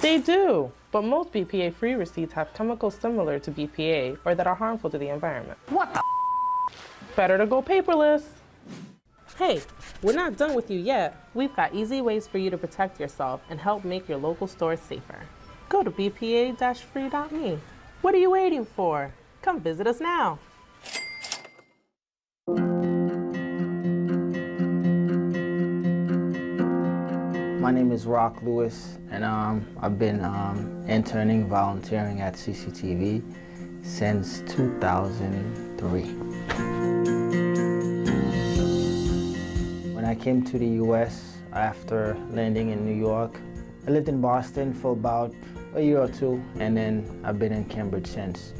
They do, but most BPA-free receipts have chemicals similar to BPA or that are harmful to the environment. What the? Better to go paperless. Hey, we're not done with you yet. We've got easy ways for you to protect yourself and help make your local stores safer. Go to bpa-free.me. What are you waiting for? Come visit us now. My name is Rock Lewis, and I've been interning, volunteering at CCTV since 2003. When I came to the US after landing in New York, I lived in Boston for about a year or two, and then I've been in Cambridge since.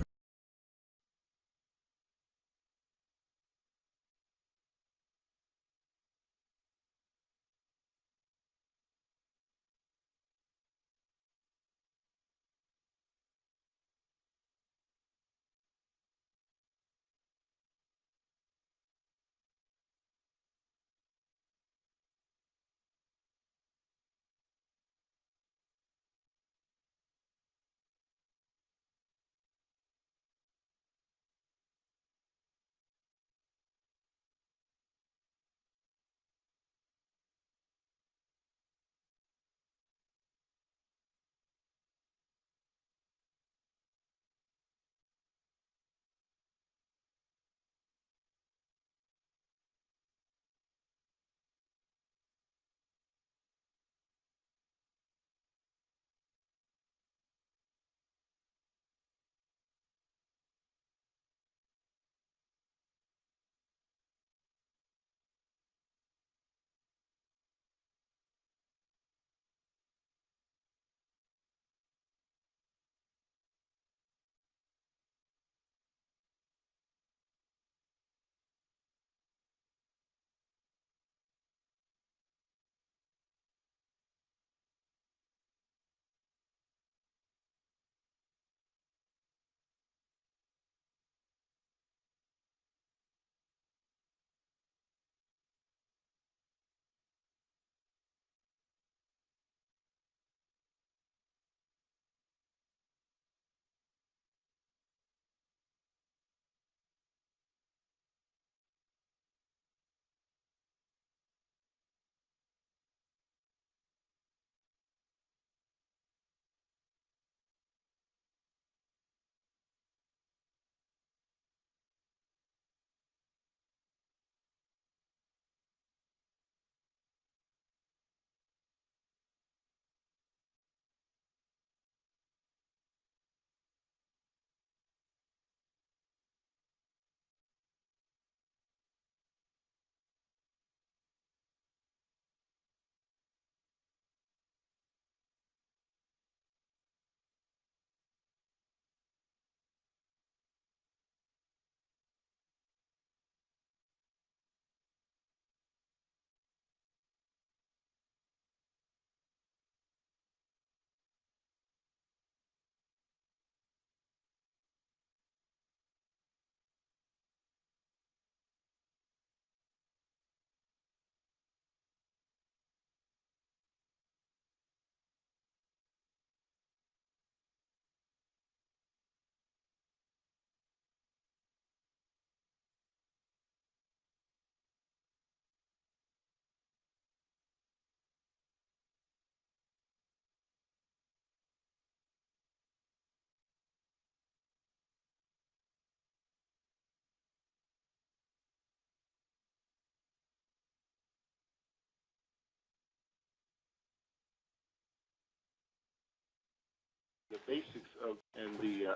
The basics of and the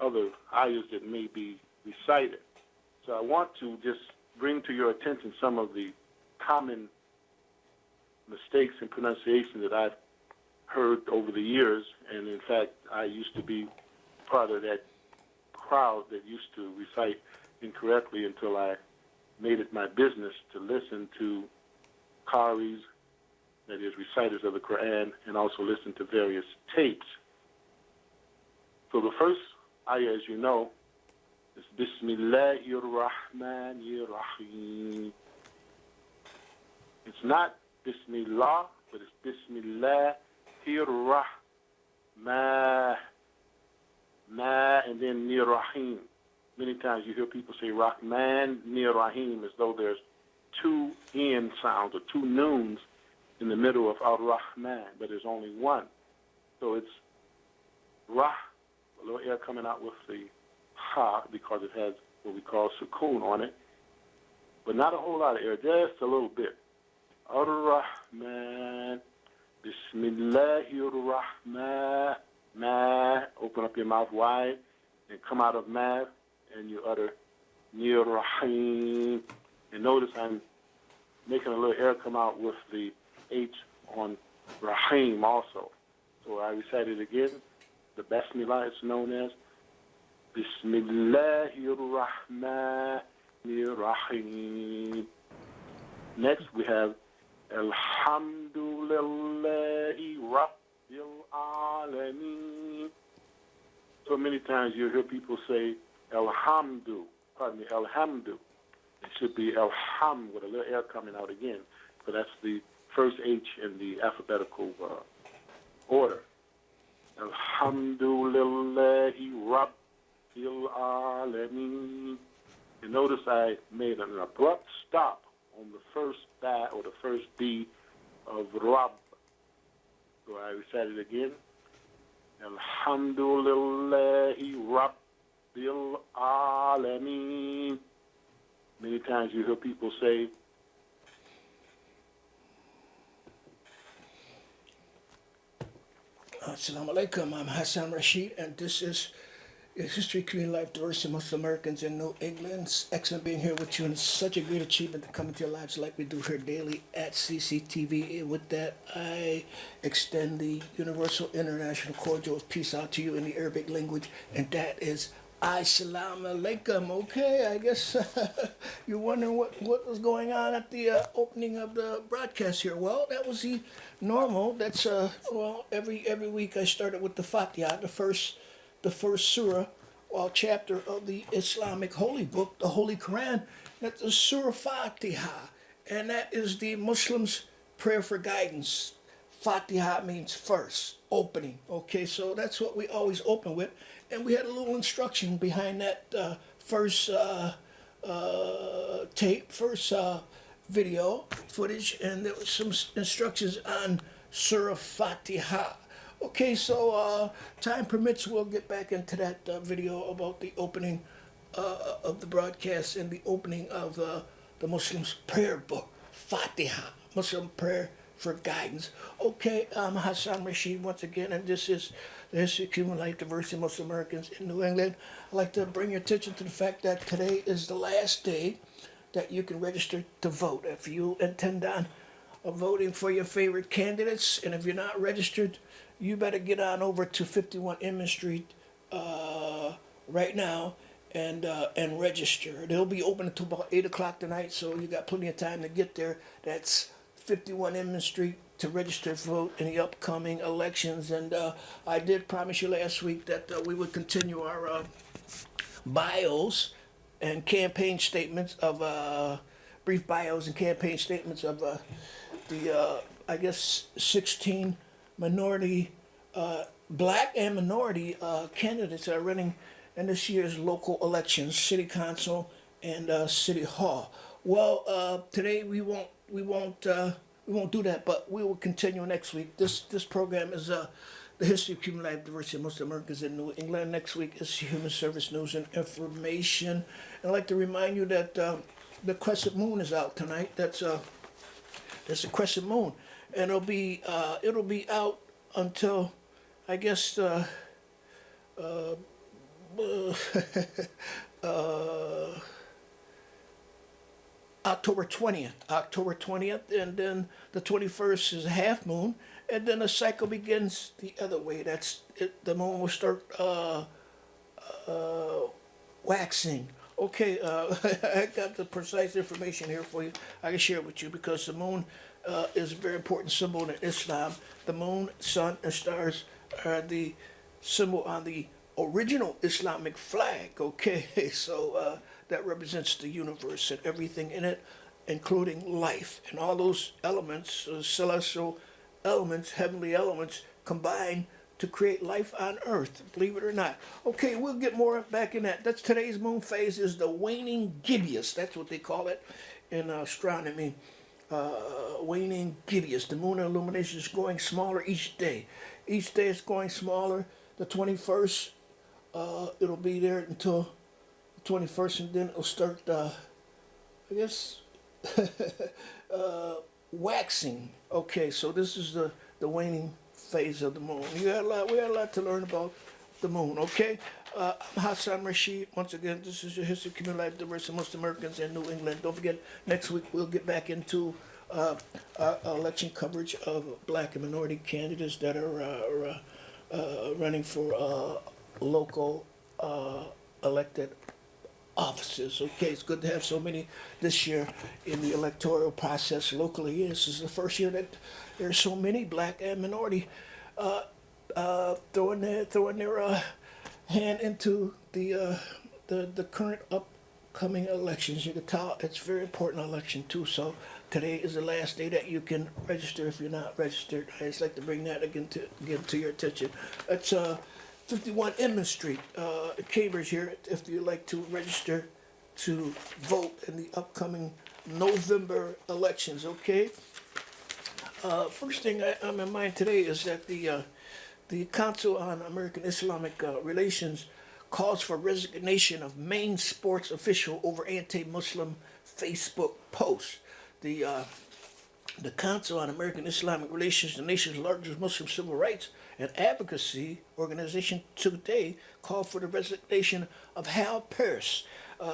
other ayahs that may be recited. So I want to just bring to your attention some of the common mistakes in pronunciation that I've heard over the years, and in fact, I used to be part of that crowd that used to recite incorrectly until I made it my business to listen to qaris, that is, reciters of the Quran, and also listen to various tapes. So the first ayah, as you know, is Bismillahir Rahmanir Rahim. It's not Bismillah, but it's Bismillah Ma, and then Nir Rahim. Many times you hear people say Rahman, Nir Rahim, as though there's two N sounds or two noons in the middle of Ar-Rahman, but there's only one. So it's Rah, a little air coming out with the Ha, because it has what we call sukoon on it, but not a whole lot of air, just a little bit. Ar-Rahman, Bismillahir-Rahman, Ma, open up your mouth wide, and come out of Ma, and you utter Nir Rahim. And notice I'm making a little air come out with the H on Rahim also. So I recite it again. The Basmillah is known as Bismillahir-Rahmanir-Rahim. Next we have Alhamdulillahi Rabbil Alameen. So many times you hear people say Alhamdu. It should be Alham with a little air coming out again. So that's the first H in the alphabetical order. Alhamdulillahi Rabbil Alameen. And notice I made an abrupt stop on the first ba or the first B of Rab. So I recite it again. Alhamdulillahi Rabbil Alameen. Many times you hear people say, Assalamu alaikum, I'm Hasson Rashid, and this is History, Community Life, Diversity, Muslim Americans in New England. It's excellent being here with you, and it's such a great achievement to come into your lives like we do here daily at CCTV. And with that, I extend the universal international cordial of peace out to you in the Arabic language, and that is ISLAMIC. Okay, I guess you're wondering what was going on at the opening of the broadcast here. Well, that was the normal. That's well, every week I started with the Fatiha, the first surah, chapter of the Islamic holy book, the Holy Quran. That's the Surah Fatiha, and that is the Muslims' prayer for guidance. Fatiha means first, opening. Okay, so that's what we always open with. And we had a little instruction behind that first video footage, and there was some instructions on Surah Fatiha. Okay, so time permits, we'll get back into that video about the opening of the broadcast and the opening of the Muslims' prayer book, Fatiha, Muslim prayer for guidance. Okay, I'm Hasson Rashid once again, and this is the History of Human Life, Diversity, Muslim Americans in New England. I'd like to bring your attention to the fact that today is the last day that you can register to vote. If you intend on voting for your favorite candidates, and if you're not registered, you better get on over to 51 Inman Street right now and register. They'll be open until about 8 o'clock tonight, so you got plenty of time to get there. That's 51 Inman Street to register to vote in the upcoming elections. And I did promise you last week that we would continue our bios and campaign statements of brief bios and campaign statements of the 16 minority, black and minority candidates that are running in this year's local elections, city council and city hall. Well, today we won't do that, but we will continue next week. This program is the History of Human Life, Diversity, of Muslim Americans in New England. Next week is Human Service News and Information. I'd like to remind you that the crescent moon is out tonight. That's a crescent moon, and it'll be out until I guess October 20th, and then the 21st is a half moon, and then the cycle begins the other way. That's it, the moon will start waxing. Okay, I got the precise information here for you. I can share it with you because the moon is a very important symbol in Islam. The moon, sun, and stars are the symbol on the original Islamic flag. Okay, so that represents the universe and everything in it, including life and all those elements, celestial elements, heavenly elements, combine to create life on Earth, believe it or not. Okay, we'll get more back in that. That's today's moon phase is the waning gibbous. That's what they call it in astronomy. Waning gibbous. The lunar illumination is growing smaller each day. Each day it's going smaller. The 21st, it'll be there until the 21st, and then it'll start, I guess, waxing. Okay, so this is the waning phase of the moon. We had a lot to learn about the moon. Okay, I'm Hasson Rashid. Once again, this is your history, community life, diversity, most Americans in New England. Don't forget, next week we'll get back into our election coverage of black and minority candidates that are running for local elected offices. Okay, it's good to have so many this year in the electoral process locally. This is the first year that there's so many black and minority throwing their hand into the current upcoming elections. You can tell it's a very important election too. So today is the last day that you can register if you're not registered. I just like to bring that again to your attention. It's 51 Inman Street, Cambridge here, if you'd like to register to vote in the upcoming November elections, okay? First thing I'm in mind today is that the Council on American Islamic Relations calls for resignation of main sports official over anti-Muslim Facebook posts. The Council on American Islamic Relations, the nation's largest Muslim civil rights and advocacy organization, today called for the resignation of Hal Pearce,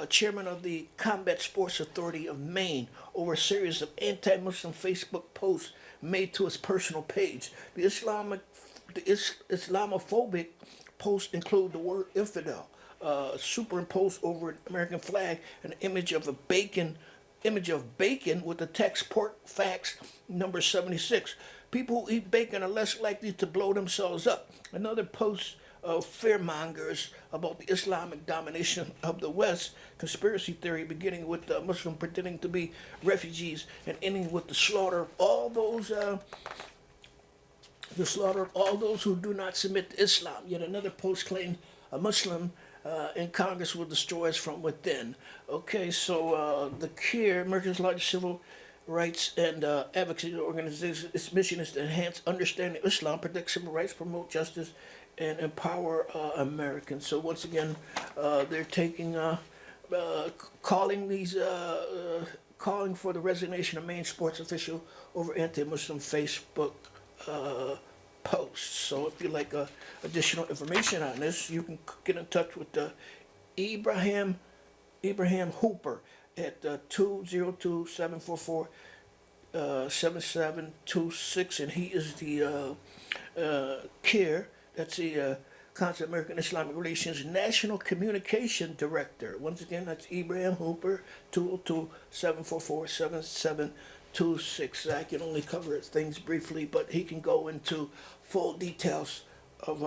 chairman of the Combat Sports Authority of Maine, over a series of anti-Muslim Facebook posts made to his personal page. The Islamophobic posts include the word infidel, superimposed over an American flag, an image of bacon with the text pork facts number 76. People who eat bacon are less likely to blow themselves up. Another post of fearmongers about the Islamic domination of the West, conspiracy theory beginning with the Muslim pretending to be refugees and ending with the slaughter of all those who do not submit to Islam. Yet another post claimed a Muslim in Congress will destroy us from within. Okay, so the CARE, America's largest civil rights and advocacy organization, its mission is to enhance understanding of Islam, protect civil rights, promote justice, and empower Americans. So once again, they're taking, calling for the resignation of main sports official over anti-Muslim Facebook posts. So if you like additional information on this, you can get in touch with Ibrahim Hooper at 202-744-7726, and he is the CARE, that's the Council of American Islamic Relations National Communication Director. Once again, that's Ibrahim Hooper, 202-744-7726. I can only cover things briefly, but he can go into full details of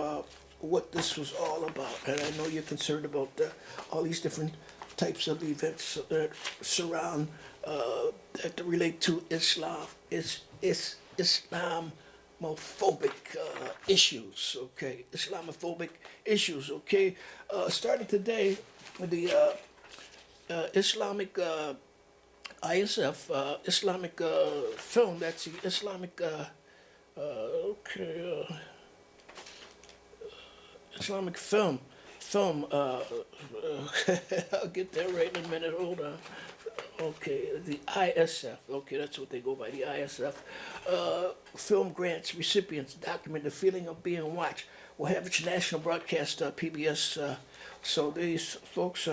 what this was all about. And I know you're concerned about all these different types of events that surround, that relate to Islam. It's Islamophobic issues, okay? Islamophobic issues, okay? Starting today, the Islamic ISF, Islamic film, that's the Islamic, Islamic film, I'll get that right in a minute, hold on. Okay, the ISF, okay, that's what they go by, the ISF. Film grants recipients document the feeling of being watched. Will have its national broadcast, PBS. So these folks,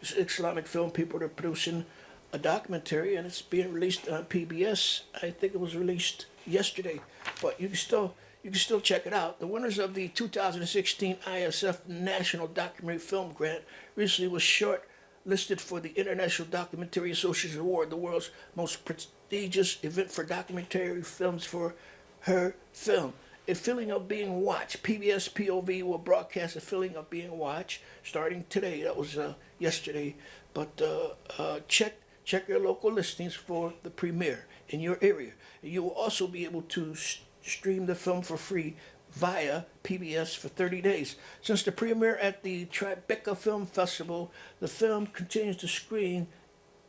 this Islamic film people, are producing a documentary, and it's being released on PBS. I think it was released yesterday, but you can still check it out. The winners of the 2016 ISF National Documentary Film Grant recently was shortlisted for the International Documentary Association Award, the world's most prestigious event for documentary films, for her film. A Feeling of Being Watched. PBS POV will broadcast A Feeling of Being Watched starting today. That was yesterday. But check your local listings for the premiere in your area. You will also be able to stream the film for free via PBS for 30 days. Since the premiere at the Tribeca Film Festival, the film continues to screen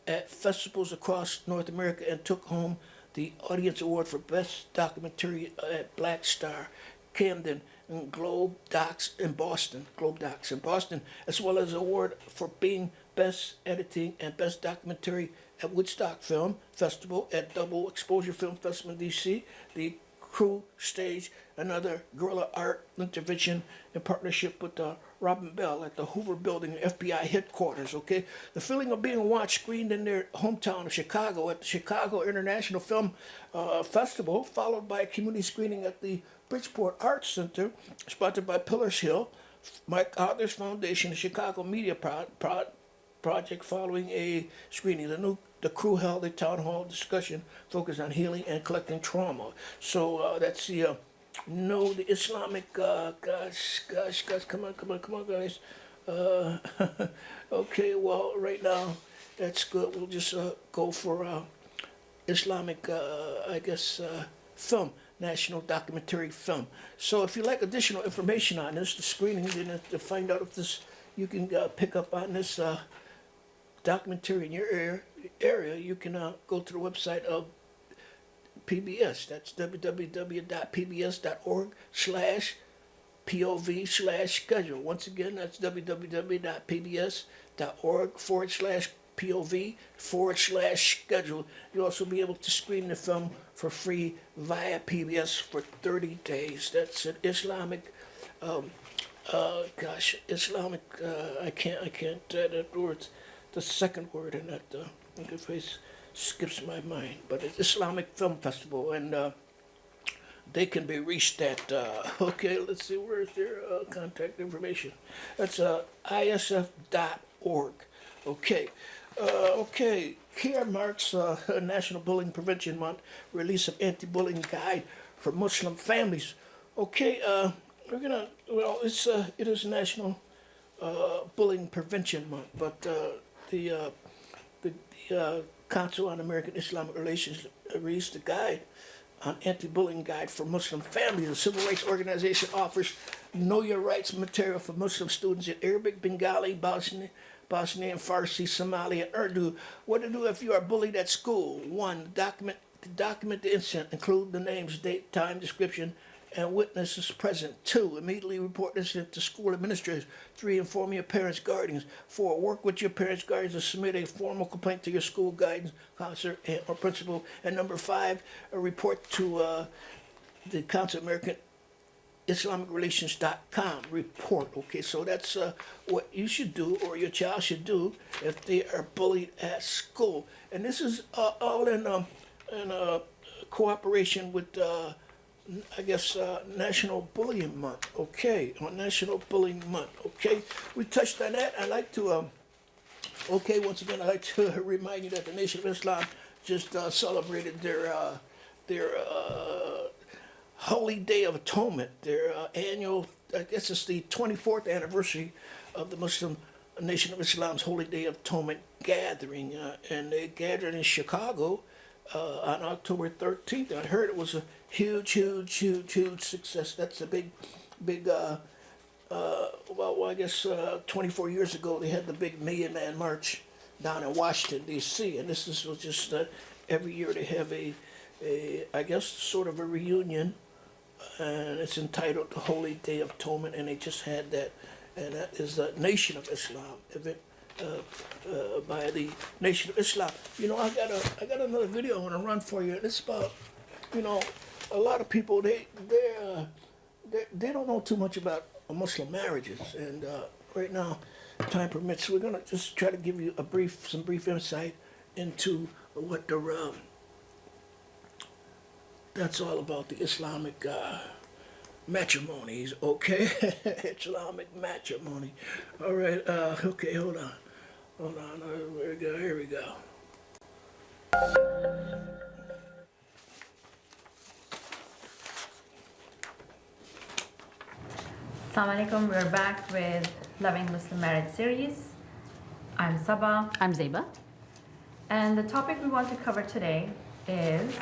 at festivals across North America and took home the Audience Award for Best Documentary at Black Star, Camden, and Globe Docs in Boston, as well as an award for being Best Editing and Best Documentary at Woodstock Film Festival, at Double Exposure Film Festival in D.C. The crew staged another guerrilla art intervention in partnership with Robin Bell at the Hoover Building, FBI headquarters. Okay, the feeling of being watched screened in their hometown of Chicago at the Chicago International Film Festival, followed by a community screening at the Bridgeport Arts Center, sponsored by Pillars Hill, Mike Arthur's Foundation, the Chicago Media Project. Following a screening, the crew held a town hall discussion focused on healing and collecting trauma. So that's the the Islamic. Gosh, come on, guys. Okay, well, right now that's good. We'll just go for Islamic, film. National Documentary Film. So if you like additional information on this, the screenings, and to find out if this, you can pick up on this documentary in your area, you can go to the website of PBS. That's www.pbs.org/POV/schedule. Once again, that's www.pbs.org/POV/schedule. You'll also be able to stream the film for free via PBS for 30 days. That's an Islamic, Islamic, I can't, that word's the second word in that, phrase skips my mind, but it's Islamic Film Festival, and they can be reached at, okay, let's see, where's their contact information? That's isf.org. Okay. Here marks National Bullying Prevention Month, release of anti-bullying guide for Muslim families. Okay, it is National Bullying Prevention Month, but the Council on American Islamic Relations released a guide on anti-bullying guide for Muslim families. The civil rights organization offers know your rights material for Muslim students in Arabic, Bengali, Bosnian, Farsi, Somali, and Urdu. What to do if you are bullied at school? 1. Document the incident. Include the names, date, time, description, and witnesses present. 2. Immediately report the incident to school administrators. 3. Inform your parents, guardians. 4. Work with your parents, guardians to submit a formal complaint to your school guidance counselor or principal. And number 5, a report to the Council of American IslamicRelations.com report. Okay, so that's what you should do, or your child should do, if they are bullied at school. And this is all in cooperation with, National Bullying Month. Okay, on National Bullying Month. Okay, we touched on that. I'd like to, once again, I'd like to remind you that the Nation of Islam just celebrated their Holy Day of Atonement, their annual, I guess it's the 24th anniversary of the Muslim Nation of Islam's Holy Day of Atonement gathering. And they gathered in Chicago on October 13th. I heard it was a huge success. That's a big, 24 years ago, they had the big Million Man March down in Washington, D.C. And this was just every year they have a sort of a reunion, and it's entitled the Holy Day of Atonement, and they just had that, and that is the Nation of Islam event by the Nation of Islam. You know, I got another video I want to run for you. It's about, a lot of people they don't know too much about Muslim marriages, and right now, time permits, we're gonna just try to give you some brief insight into what the that's all about, the Islamic matrimonies, okay? Islamic matrimony. All right, okay, hold on. Here we go. Assalamu alaikum, we're back with Loving Muslim Marriage series. I'm Sabah. I'm Zeba. And the topic we want to cover today is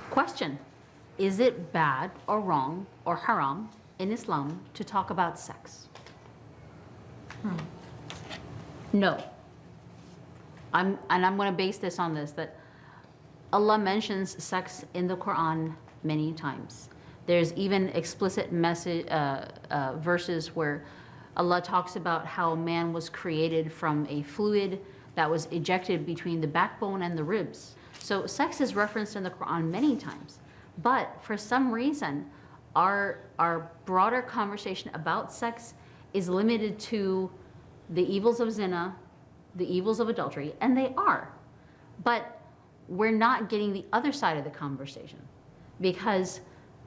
Question. is it bad or wrong or haram in Islam to talk about sex? No. I'm going to base this on this, that Allah mentions sex in the Quran many times. There's even explicit verses where Allah talks about how man was created from a fluid that was ejected between the backbone and the ribs. So sex is referenced in the Quran many times. But for some reason, our broader conversation about sex is limited to the evils of zina, the evils of adultery, and they are. But we're not getting the other side of the conversation, because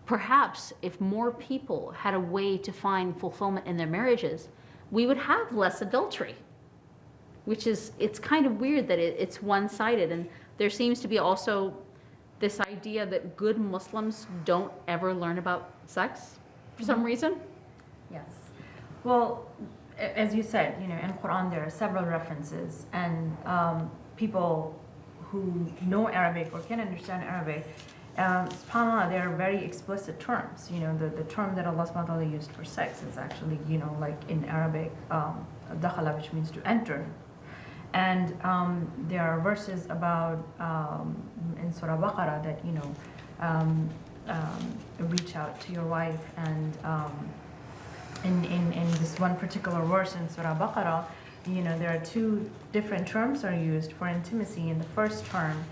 perhaps if more people had a way to find fulfillment in their marriages, we would have less adultery, which is, it's kind of weird that it's one-sided. And there seems to be also this idea that good Muslims don't ever learn about sex for some reason. Yes. Well, as you said, in Quran there are several references, and people who know Arabic or can understand Arabic, subhanAllah, they are very explicit terms. The term that Allah subhanahu wa ta'ala used for sex is actually, like in Arabic, dakhala, which means to enter. And there are verses about in Surah Baqarah that reach out to your wife, and in this one particular verse in Surah Baqarah, there are two different terms are used for intimacy. In the first term,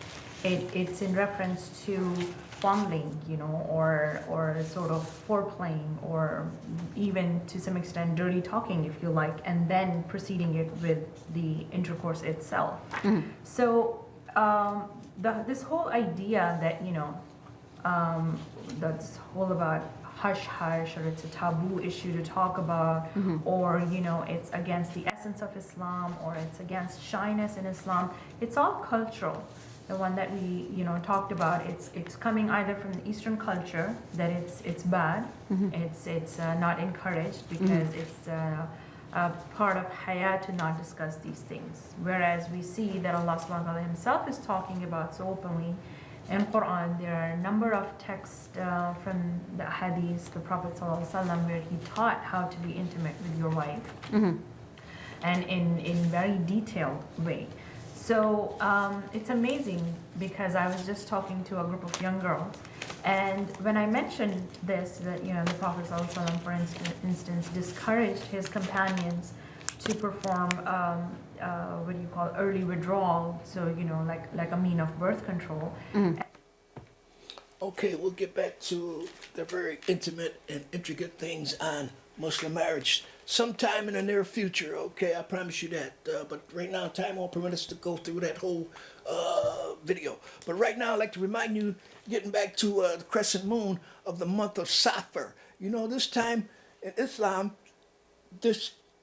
it's in reference to fondling, or sort of foreplaying, or even to some extent dirty talking, if you like, and then proceeding it with the intercourse itself. So this whole idea that that's whole about hush hush, or it's a taboo issue to talk about, or it's against the essence of Islam, or it's against shyness in Islam, it's all cultural. The one that we talked about, it's coming either from the Eastern culture, that it's bad, it's not encouraged, because it's a part of haya to not discuss these things. Whereas we see that Allah subhanahu wa ta'ala himself is talking about so openly. In Quran, there are a number of texts from the hadith, the Prophet ﷺ, where he taught how to be intimate with your wife, and in very detailed way. So it's amazing, because I was just talking to a group of young girls, and when I mentioned this, that the Prophet ﷺ, for instance, discouraged his companions to perform what do you call early withdrawal, so like a mean of birth control. Okay, we'll get back to the very intimate and intricate things on Muslim marriage sometime in the near future. Okay, I promise you that. But right now, time won't permit us to go through that whole video. But right now, I'd like to remind you, getting back to the crescent moon of the month of Safar. This time in Islam,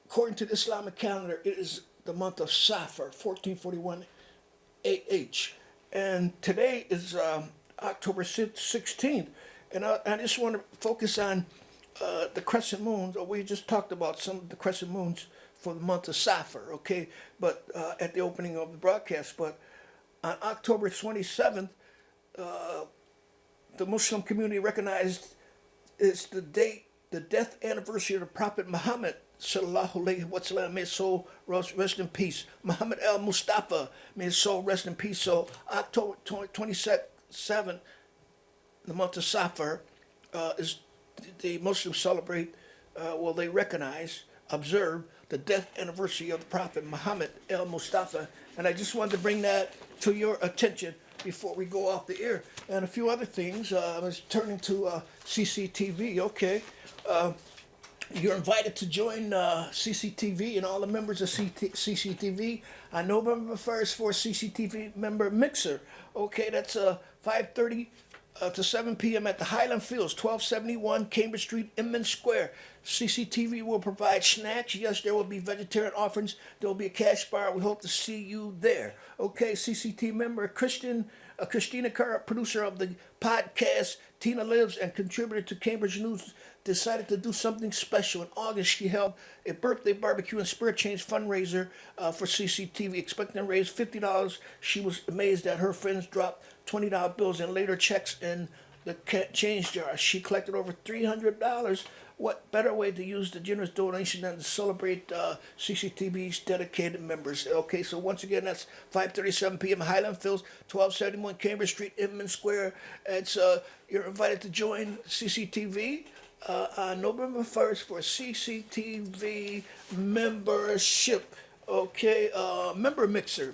according to the Islamic calendar, it is the month of Safar, 1441 AH. And today is October 16th. And I just want to focus on the crescent moons, or we just talked about some of the crescent moons for the month of Safar, okay? But at the opening of the broadcast. But on October 27th, the Muslim community recognized it's the date, the death anniversary of the Prophet Muhammad, sallallahu alaihi wasallam, may his soul rest in peace. Muhammad al-Mustafa, may his soul rest in peace. So October 27th, the month of Safar, is the Muslims celebrate, they recognize, observe the death anniversary of the Prophet Muhammad al-Mustafa. And I just wanted to bring that to your attention before we go off the air. And a few other things. I was turning to CCTV, okay. You're invited to join CCTV and all the members of CCTV on November 1st for CCTV member mixer. Okay, that's 5:30 to 7 p.m. at the Highland Fields, 1271 Cambridge Street, Inman Square. CCTV will provide snacks. Yes, there will be vegetarian offerings. There will be a cash bar. We hope to see you there. Okay, CCTV member Christina Carr, producer of the podcast Tina Lives and contributor to Cambridge News, decided to do something special. In August, she held a birthday barbecue and spirit change fundraiser for CCTV, expecting to raise $50. She was amazed that her friends dropped $20 bills and later checks in change jar. She collected over $300. What better way to use the generous donation than to celebrate CCTV's dedicated members? Okay, so once again, that's 5:37 p.m. Highland Fields, 1271 Cambridge Street, Inman Square. It's you're invited to join CCTV on November 1st for CCTV membership. Okay, member mixer,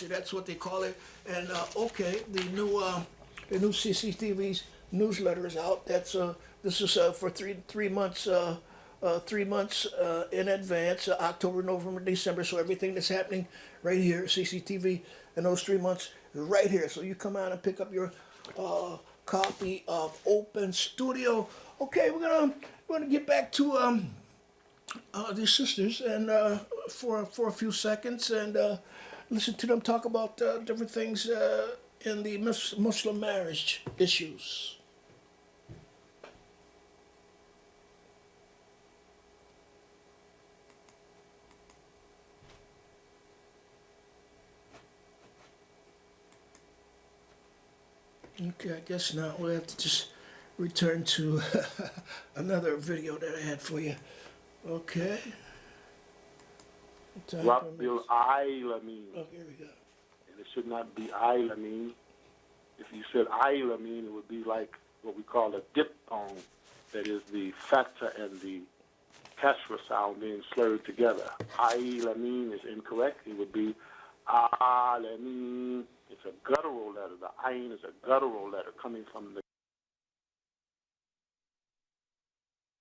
that's what they call it. And okay, the new CCTV's newsletter is out. That's this is for three months. 3 months in advance, October, November, December. So everything that's happening right here, CCTV, in those 3 months is right here. So you come out and pick up your copy of Open Studio. Okay, we're gonna get back to these sisters and for a few seconds and listen to them talk about different things in the Muslim marriage issues. Okay, I guess now we'll have to just return to another video that I had for you. Okay. Rabbil Alameen. Oh, here we go. And it should not be Alameen. If you said Alameen, it would be like what we call a diphthong. That is the fatha and the kasra sound being slurred together. Alameen is incorrect. It would be Alameen. It's a guttural letter. The ayn is a guttural letter coming from the